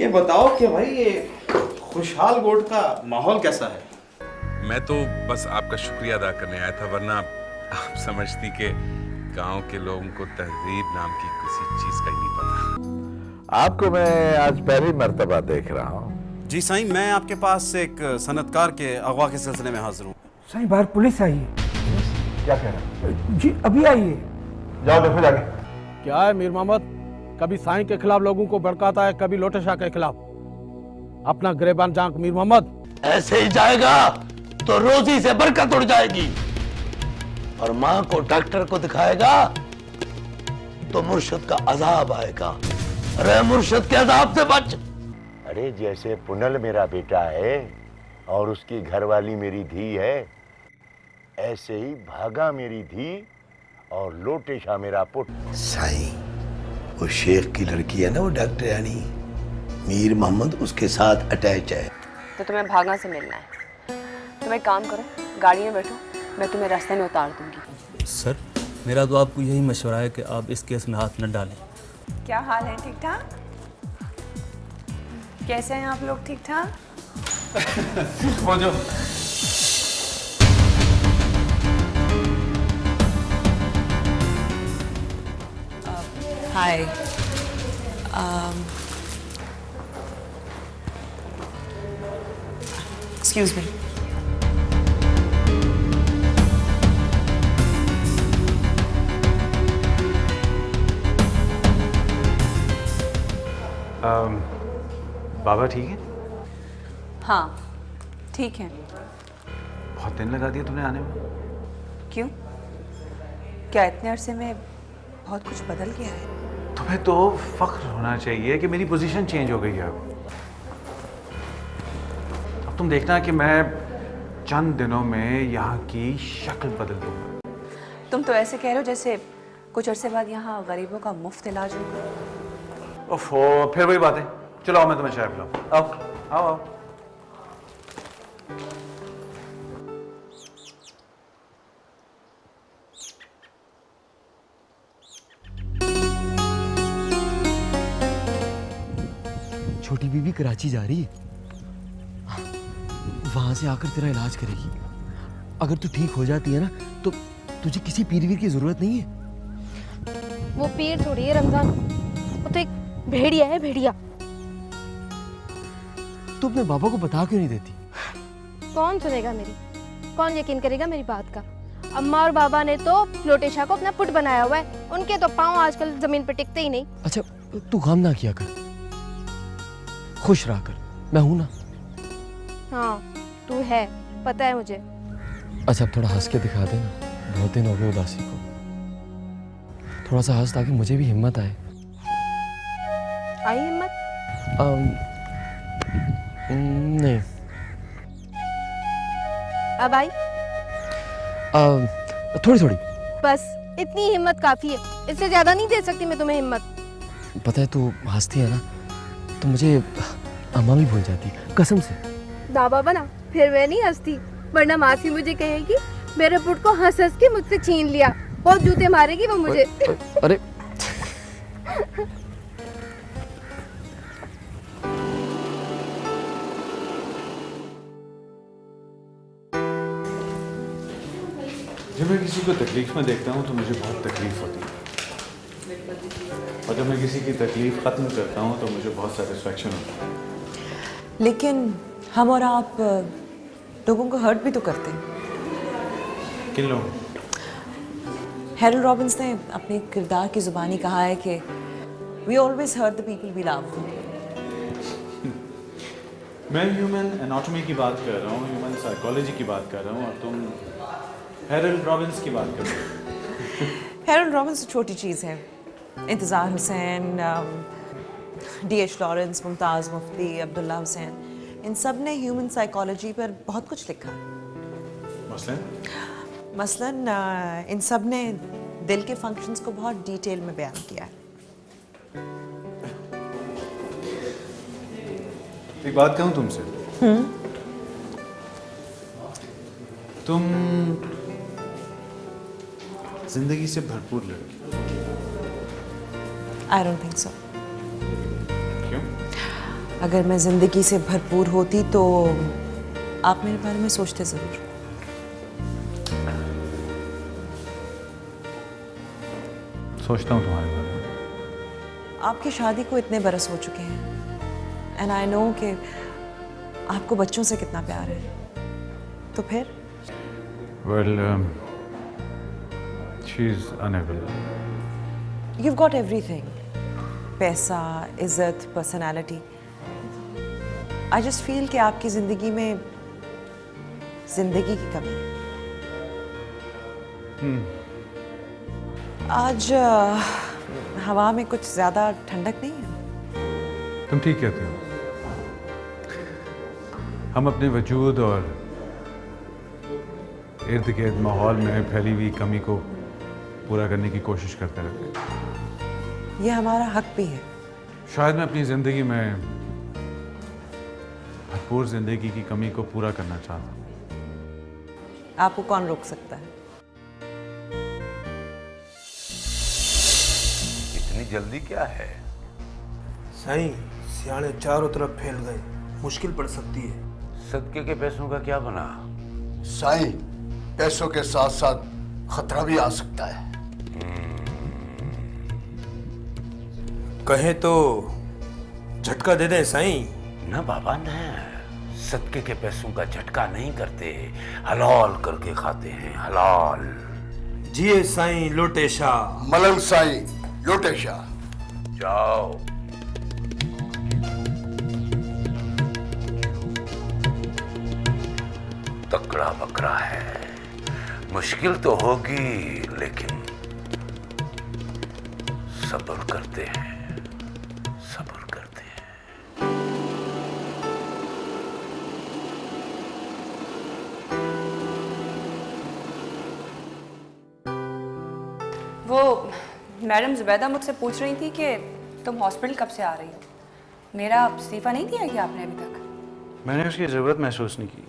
ये बताओ कि भाई ये खुशहाल गोट का माहौल कैसा है? मैं तो बस आपका शुक्रिया अदा करने आया था, वरना आप समझती कि गांव के लोगों को तहजीब नाम की किसी चीज का ही नहीं पता। आपको मैं आज पहली मर्तबा देख रहा हूँ। जी साईं, मैं आपके पास एक सनतकार के अगवा के सिलसिले में हाजिर हूँ। साईं बाहर पुलिस आई है। क्या कह रहा है? जी अभी आई है। जाओ देखो जाके। क्या है मीर मोहम्मद, कभी साईं के खिलाफ लोगों को भड़काता है, कभी लोटे शाह के खिलाफ। अपना गिरेबान जांक मीर मोहम्मद। ऐसे ही जाएगा तो रोजी से बरकत उड़ जाएगी, और मां को डॉक्टर को दिखाएगा तो मुर्शिद का अजाब आएगा। अरे मुर्शिद के अजाब से बच। अरे जैसे पुनल मेरा बेटा है और उसकी घरवाली मेरी धी है, ऐसे ही भागा मेरी धी और लोटे शाह मेरा पुट। साईं, वो शेख की लड़की है ना, वो डॉक्टर यानी मीर मोहम्मद, उसके साथ अटैच है। तो तुम्हें भागा से मिलना है। तुम एक काम करो, गाड़ी में बैठो, मैं तुम्हें रास्ते में उतार दूंगी। सर, मेरा तो आपको यही मशवरा है कि आप इस केस में हाथ न डालें। क्या हाल है? ठीक ठाक? कैसे हैं आप लोग? ठीक ठाक? हाय, एक्सक्यूज मी। बाबा ठीक है? हाँ ठीक है। बहुत दिन लगा दिया तुमने आने में। क्यों? क्या इतने अरसे में बहुत कुछ बदल गया है? तुम्हें तो फख्र होना चाहिए कि मेरी पोजीशन चेंज हो गई है। अब तुम देखना कि मैं चंद दिनों में यहाँ की शक्ल बदल दूंगा। तुम तो ऐसे कह रहे हो जैसे कुछ अरसे बाद यहाँ गरीबों का मुफ्त इलाज होगा। ओफो, फिर वही बात है। चलो आओ, मैं तुम्हें चाय पिलाऊं। आओ आओ आओ। छोटी बीबी कराची जा रही है, वहां से आकर तेरा इलाज करेगी। अगर तू ठीक हो जाती है ना, तो तुझे किसी पीरवीर की जरूरत नहीं है। वो पीर थोड़ी है रमजान, वो तो एक भेड़िया है, भेड़िया। तू अपने बाबा को बता क्यों नहीं देती? कौन सुनेगा मेरी? कौन यकीन करेगा मेरी बात का? अम्मा और बाबा ने तो लोटे शाह को अपना पुट बनाया हुआ है। उनके तो पाँव आजकल जमीन पर टिकते ही नहीं। अच्छा, तू गम ना किया कर, खुश रहा कर, मैं हूं ना। हाँ तू है, पता है मुझे। अच्छा, अब थोड़ा हंस के दिखा दे ना, बहुत दिन हो गए उदासी को। थोड़ा सा हंस ताकि मुझे भी हिम्मत आए। आई हिम्मत? नहीं। अब आई? थोड़ी थोड़ी। बस इतनी हिम्मत काफी है, इससे ज्यादा नहीं दे सकती मैं तुम्हें हिम्मत। पता है, तू हंसती है ना तो मुझे अम्मा भी भूल जाती, कसम से। दावा बना, फिर मैं नहीं हंसती, वरना मासी मुझे कहेगी मेरे पुट को हंस हंस के मुझसे छीन लिया। बहुत जूते मारेगी वो मुझे। अरे जब मैं किसी को तकलीफ में देखता हूँ तो मुझे बहुत तकलीफ होती है, और जब मैं किसी की तकलीफ खत्म करता हूँ तो मुझे बहुत सेटिस्फेक्शन होता है। लेकिन हम और आप लोगों को हर्ट भी तो करते हैं। किन लोगों? हैरल्ड रॉबिन्स ने अपने किरदार की जुबानी कहा है कि we always hurt the people we love. मैं ह्यूमन एनाटॉमी की बात कर रहा हूँ, ह्यूमन साइकोलॉजी की बात कर रहा हूँ, और तुम हैरल्ड रॉबिन्स की बात कर रहे हो। हैरल्ड रॉबिन्स तो छोटी चीज़ है। इंतज़ार हुसैन, D.H. लॉरेंस, मुमताज़ मुफ्ती, अब्दुल्ला हुसैन, इन सब ने ह्यूमन साइकोलॉजी पर बहुत कुछ लिखा। मसलन इन सब ने दिल के फंक्शंस को बहुत डिटेल में बयान किया है। एक बात कहूँ तुमसे? तुम जिंदगी से भरपूर लड़की। I don't think so. क्यों? अगर मैं ज़िंदगी से भरपूर होती तो आप मेरे बारे में सोचते ज़रूर। सोचता हूँ तुम्हारे बारे में। आपकी शादी को इतने बरस हो चुके हैं एंड आई नो कि आपको बच्चों से कितना प्यार है, तो फिर Well, she's unable. you've got everything, पैसा, इज्जत, पर्सनालिटी। I just feel कि आपकी जिंदगी में जिंदगी की कमी है। आज हवा में कुछ ज्यादा ठंडक नहीं है। तुम ठीक कहती हो। हम अपने वजूद और इर्द गिर्द माहौल में फैली हुई कमी को पूरा करने की कोशिश करते रहते हैं। ये हमारा हक भी है। शायद मैं अपनी जिंदगी में भरपूर जिंदगी की कमी को पूरा करना चाहता हूँ। आपको कौन रोक सकता है? इतनी जल्दी क्या है? साईं, सियाने चारों तरफ फैल गए, मुश्किल पड़ सकती है। सदके के पैसों का क्या बना? साईं, पैसों के साथ साथ खतरा भी आ सकता है। कहें तो झटका दे दें साईं। न बाबा न, सदके के पैसों का झटका नहीं करते, हलाल करके खाते हैं, हलाल। जिए साईं लोटे शाह। मलंग साईं लोटे शाह। जाओ। तकड़ा बकरा है, मुश्किल तो होगी लेकिन सब्र करते हैं, सब्र करते हैं। वो मैडम जुबैदा मुझसे पूछ रही थी कि तुम हॉस्पिटल कब से आ रही हो। मेरा इस्तीफा नहीं दिया क्या आपने अभी तक? मैंने उसकी ज़रूरत महसूस नहीं की।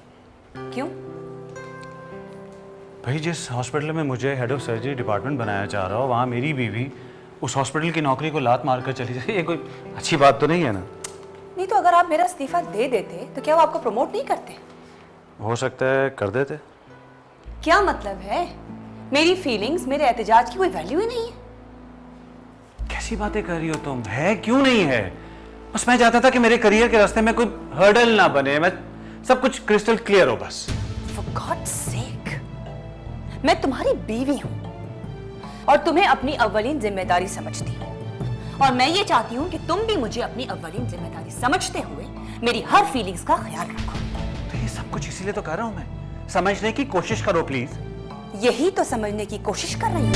क्यों? भाई, जिस हॉस्पिटल में मुझे हेड ऑफ सर्जरी डिपार्टमेंट बनाया जा रहा हो, वहाँ मेरी बीवी उस हॉस्पिटल की नौकरी को लात मारकर चली जाए, ये कोई अच्छी बात तो नहीं है ना। नहीं तो अगर आप मेरा इस्तीफा दे देते तो क्या वो आपको प्रमोट नहीं करते? हो सकता है कर देते। क्या मतलब है? मेरी फीलिंग्स, मेरे एहतजाज की कोई वैल्यू ही नहीं है। कैसी बातें कर रही हो तुम? है क्यों नहीं है? बस मैं चाहता था कि मेरे करियर के रास्ते में कोई हर्डल ना बने, मैं सब कुछ क्रिस्टल क्लियर हो बस। For God's sake, मैं तुम्हारी बीवी हूं और तुम्हें अपनी अव्वलीन जिम्मेदारी समझती हूँ, और मैं ये चाहती हूँ कि तुम भी मुझे अपनी अव्वलीन जिम्मेदारी समझते हुए मेरी हर फीलिंग्स का ख्याल रखो। तो ये सब कुछ इसीलिए तो कर रहा हूँ मैं, समझने की कोशिश करो प्लीज। यही तो समझने की कोशिश कर रही हूँ।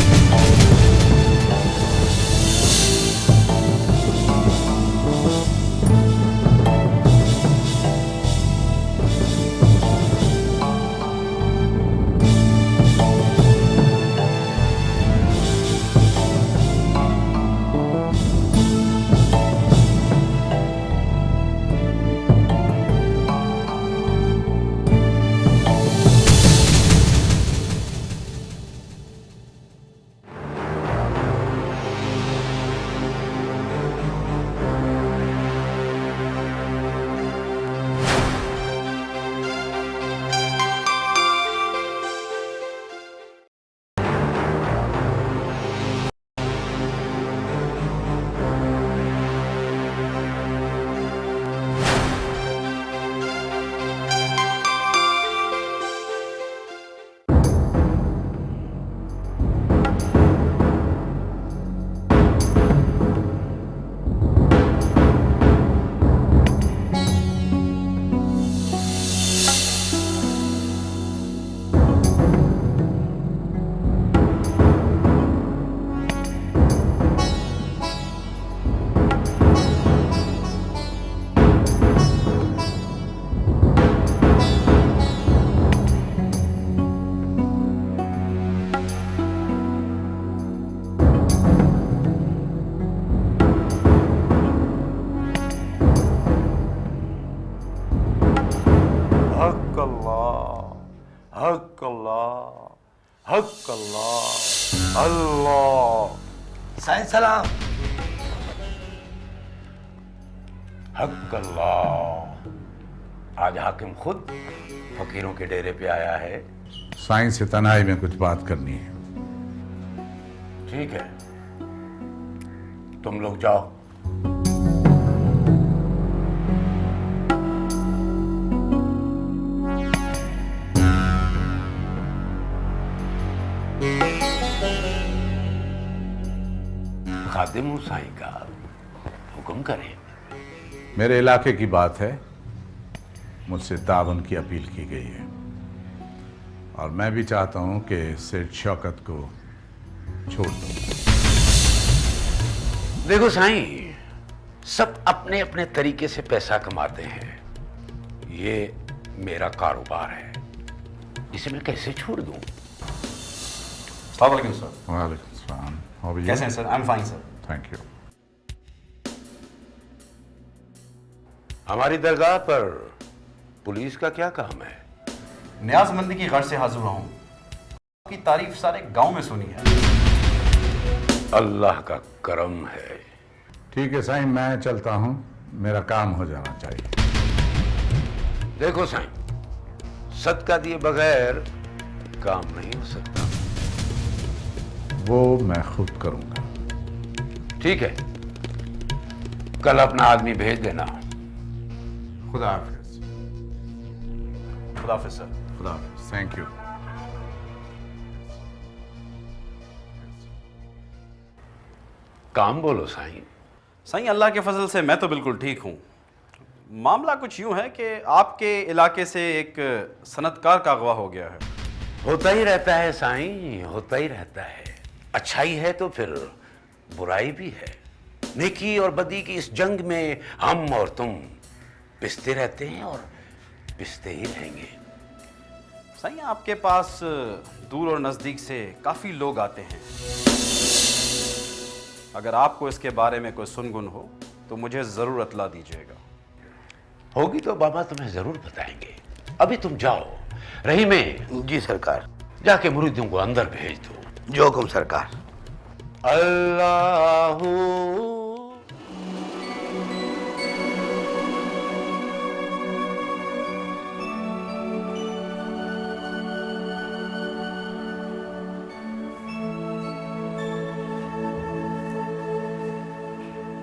हक अल्लाह, हक अल्लाह, अल्लाह। साईं सलाम। हक अल्लाह, आज हाकिम खुद फकीरों के डेरे पे आया है। साईं से तन्हाई में कुछ बात करनी है। ठीक है, तुम लोग जाओ। खादिम हूं साईं का, हुक्म करें। मेरे इलाके की बात है, मुझसे तावन की अपील की गई है और मैं भी चाहता हूं कि सेठ शौकत को छोड़ दो। देखो साईं, सब अपने अपने तरीके से पैसा कमाते हैं। ये मेरा कारोबार है, इसे मैं कैसे छोड़ दूं? वालेकुम सर। वालेकुम सलाम। How are you? कैसे हैं sir? I am fine sir. Thank you. हमारी दरगाह पर पुलिस का क्या काम है? न्याजमंदी की गर्ज से हाजिर हुआ हूं। आपकी तारीफ सारे गांव में सुनी है। अल्लाह का करम है। ठीक है साईं, मैं चलता हूं, मेरा काम हो जाना चाहिए। देखो साईं, सदका दिए बगैर काम नहीं हो सकता। वो मैं खुद करूंगा। ठीक है, कल अपना आदमी भेज देना। खुदा हाफिज। खुदा हाफिज सर। खुदा हाफिज। Thank you. काम बोलो साईं। साईं, अल्लाह के फजल से मैं तो बिल्कुल ठीक हूँ। मामला कुछ यूं है कि आपके इलाके से एक सनतकार का अगवा हो गया है। होता ही रहता है साईं, होता ही रहता है। अच्छाई है तो फिर बुराई भी है। नेकी और बदी की इस जंग में हम और तुम पिसते रहते हैं और पिसते ही रहेंगे। साईं, आपके पास दूर और नज़दीक से काफ़ी लोग आते हैं। अगर आपको इसके बारे में कोई सुनगुन हो तो मुझे ज़रूर इत्तला दीजिएगा। होगी तो बाबा तुम्हें ज़रूर बताएंगे। अभी तुम जाओ। रही में जी सरकार। जाके मुरीदों को अंदर भेज दो। जो हुकुम सरकार। अल्लाहू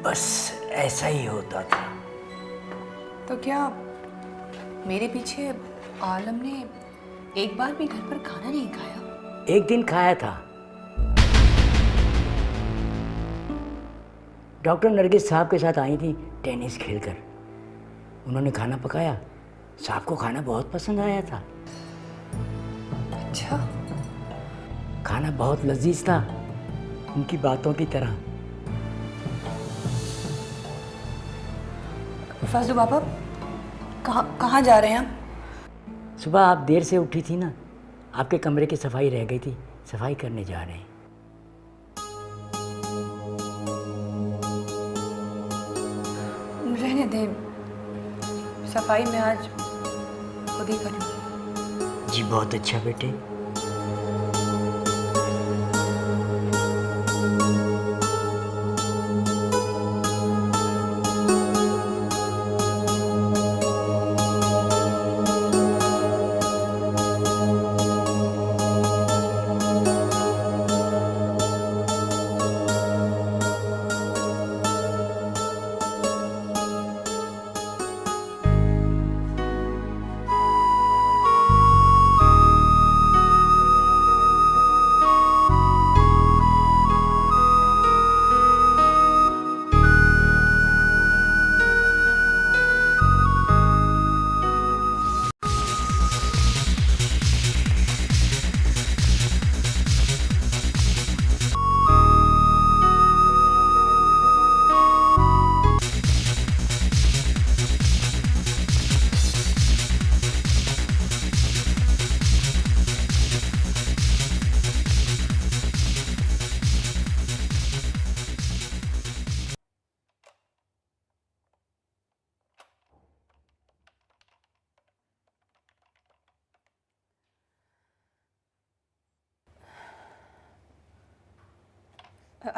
बस ऐसा ही होता था। तो क्या मेरे पीछे आलम ने एक बार भी घर पर खाना नहीं खाया? एक दिन खाया था। डॉक्टर नरगिस साहब के साथ आई थी टेनिस खेलकर। उन्होंने खाना पकाया, साहब को खाना बहुत पसंद आया था। अच्छा। खाना बहुत लजीज था, उनकी बातों की तरह। फजलू बाबा, कहाँ जा रहे हैं आप? सुबह आप देर से उठी थी ना, आपके कमरे की सफाई रह गई थी, सफाई करने जा रहे हैं। रहने दे, सफाई में आज खुद ही करूँगी। जी बहुत अच्छा बेटे।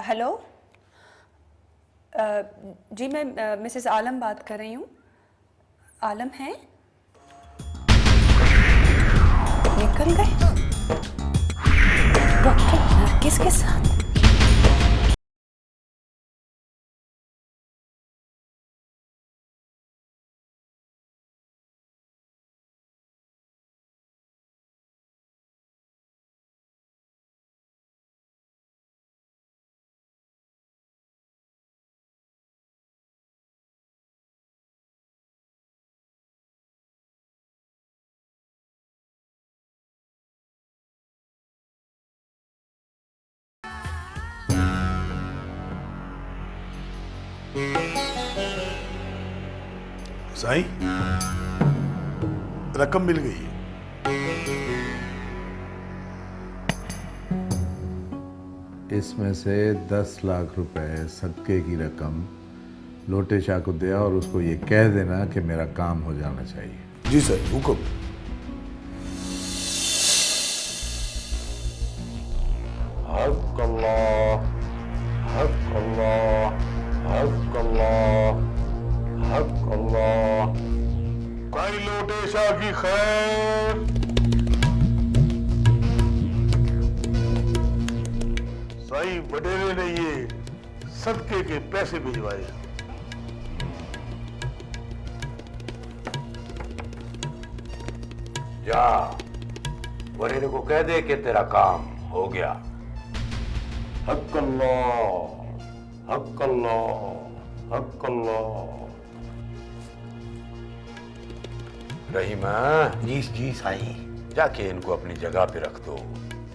हेलो जी मैं मिसेस आलम बात कर रही हूँ। आलम है? निकल गए डॉक्टर नरगिस के साथ। साईं, रकम मिल गई है। इसमें से 10 लाख रुपए सदके की रकम लोटे शाह को दिया और उसको ये कह देना कि मेरा काम हो जाना चाहिए। जी सर, हुक्म। हक अल्लाह, हक अल्लाह, हक अल्लाह, हक अल्लाह। काई लोटे शाह की खैर। साईं वडेरे ने ये सदके के पैसे भिजवाए। जा वरेरे को कह दे कि तेरा काम हो गया। हक अल्लाह, हक अल्लाह, हक अल्लाह। रहीमा। जी साईं। जाके इनको अपनी जगह पे रख दो।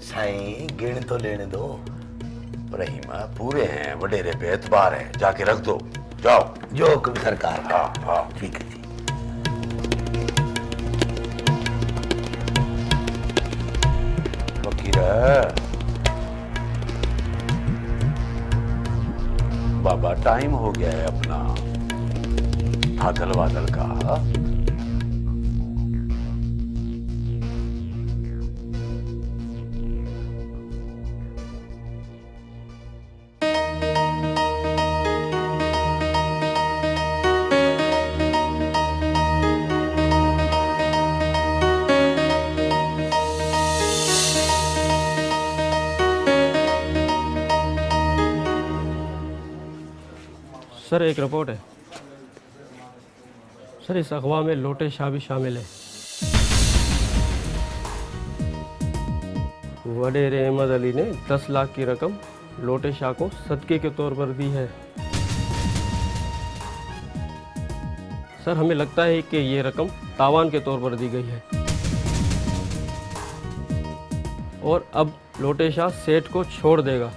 साईं गिण तो लेने दो। रहीमा पूरे हैं, वडेरे पे एतबार है, जाके रख दो। जाओ। जो हुक्म सरकार। हाँ हाँ ठीक है जी। फकीर बाबा, टाइम हो गया है अपना थाकल वादल का। सर एक रिपोर्ट है सर, इस अगवा में लोटे शाह भी शामिल है। वडेरे अहमद अली ने 10 लाख की रकम लोटे शाह को सदके के तौर पर दी है। सर हमें लगता है कि ये रकम तावान के तौर पर दी गई है और अब लोटे शाह सेठ को छोड़ देगा।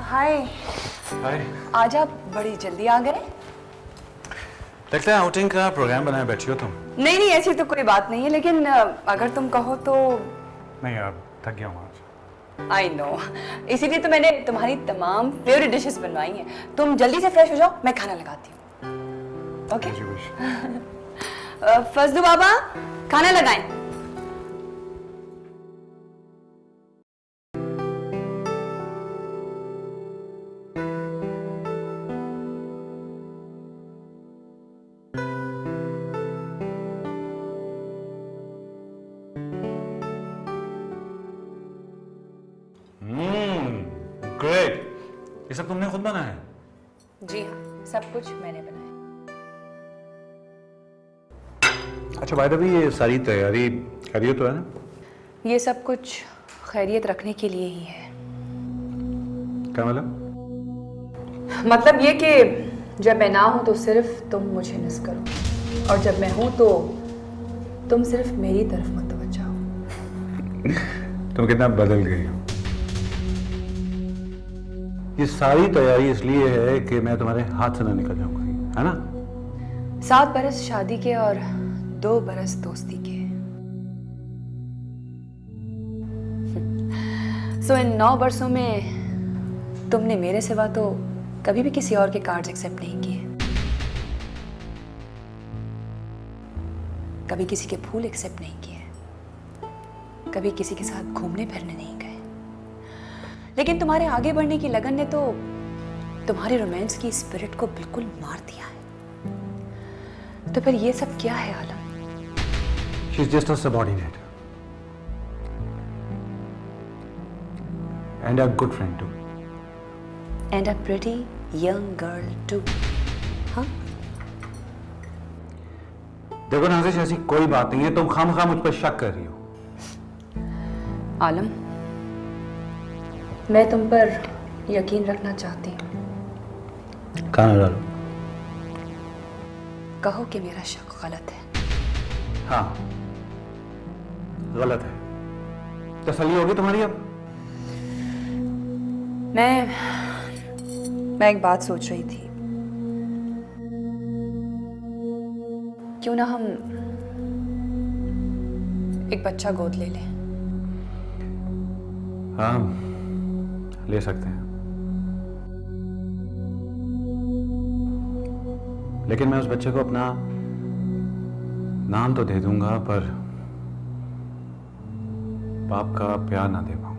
हाय। हाय। आज आप बड़ी जल्दी आ गए। लगता है आउटिंग का प्रोग्राम बनाए बैठी हो तुम। नहीं नहीं, ऐसी तो कोई बात नहीं है, लेकिन अगर तुम कहो तो। नहीं यार, थक गया हूँ आज। आई नो, इसीलिए तो मैंने तुम्हारी तमाम फेवरेट डिशेस बनवाई हैं। तुम जल्दी से फ्रेश हो जाओ, मैं खाना लगाती हूँ। ओके। फजलू बाबा, खाना लगाएं। ये सब तुमने खुद बनाया है? जी हाँ, सब कुछ मैंने बनाया। अच्छा भाई, अभी ये सारी तैयारी खैरियत तो है ना? ये सब कुछ खैरियत रखने के लिए ही है। क्या मतलब ये कि जब मैं ना हूं तो सिर्फ तुम मुझे मिस करो, और जब मैं हूं तो तुम सिर्फ मेरी तरफ मुतवज्जा हो। तुम कितना बदल गई हो। ये सारी तैयारी इसलिए है कि मैं तुम्हारे हाथ से ना निकल जाऊंगा, है ना? 7 बरस शादी के और 2 बरस दोस्ती के। सो इन 9 बरसों में तुमने मेरे सिवा तो कभी भी किसी और के कार्ड्स एक्सेप्ट नहीं किए, कभी किसी के फूल एक्सेप्ट नहीं किए, कभी किसी के साथ घूमने फिरने नहीं गए। लेकिन तुम्हारे आगे बढ़ने की लगन ने तो तुम्हारे रोमांस की स्पिरिट को बिल्कुल मार दिया है। तो फिर ये सब क्या है आलम? She's just a subordinate. And a good friend too. And a pretty young girl too. हाँ? देखो नाज़िश, ऐसी कोई बात नहीं है, तुम खामखा मुझ पर शक कर रही हो। आलम, मैं तुम पर यकीन रखना चाहती हूँ। कहाँ डालो? कहो कि मेरा शक गलत है। हाँ, गलत है। तसल्ली होगी तुम्हारी अब? मैं एक बात सोच रही थी, क्यों ना हम एक बच्चा गोद ले लें? हाँ, ले सकते हैं, लेकिन मैं उस बच्चे को अपना नाम तो दे दूंगा, पर बाप का प्यार ना दे पाऊं।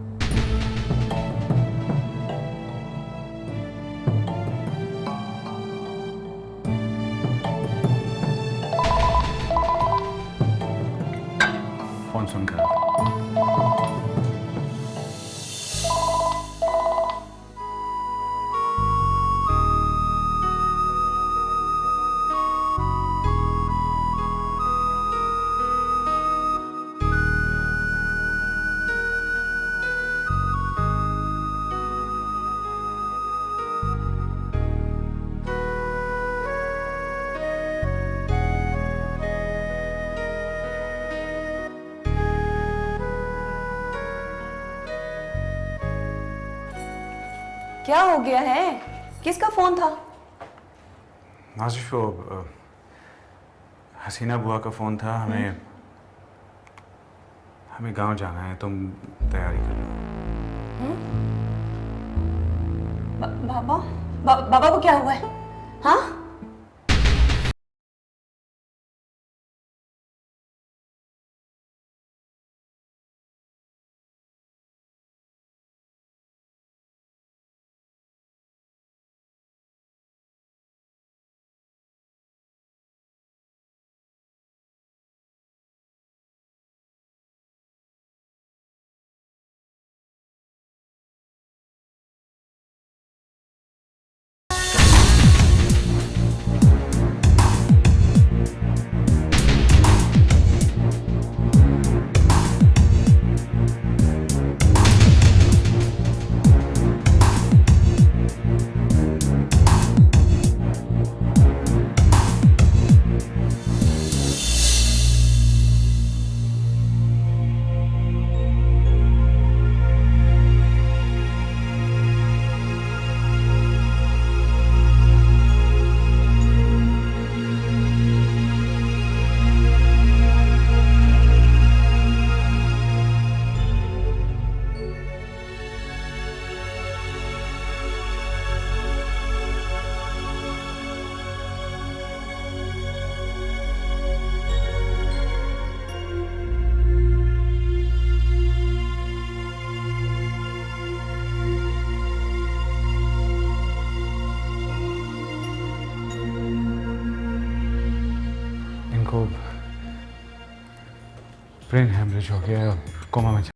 फोन सुनकर क्या हो गया है? किसका फोन था? नाज़िश, वो हसीना बुआ का फोन था। हमें गांव जाना है, तुम तैयारी कर लो। बाबा को क्या हुआ है? हाँ? ब्रेन हेमरेज हो गया, कोमा में चले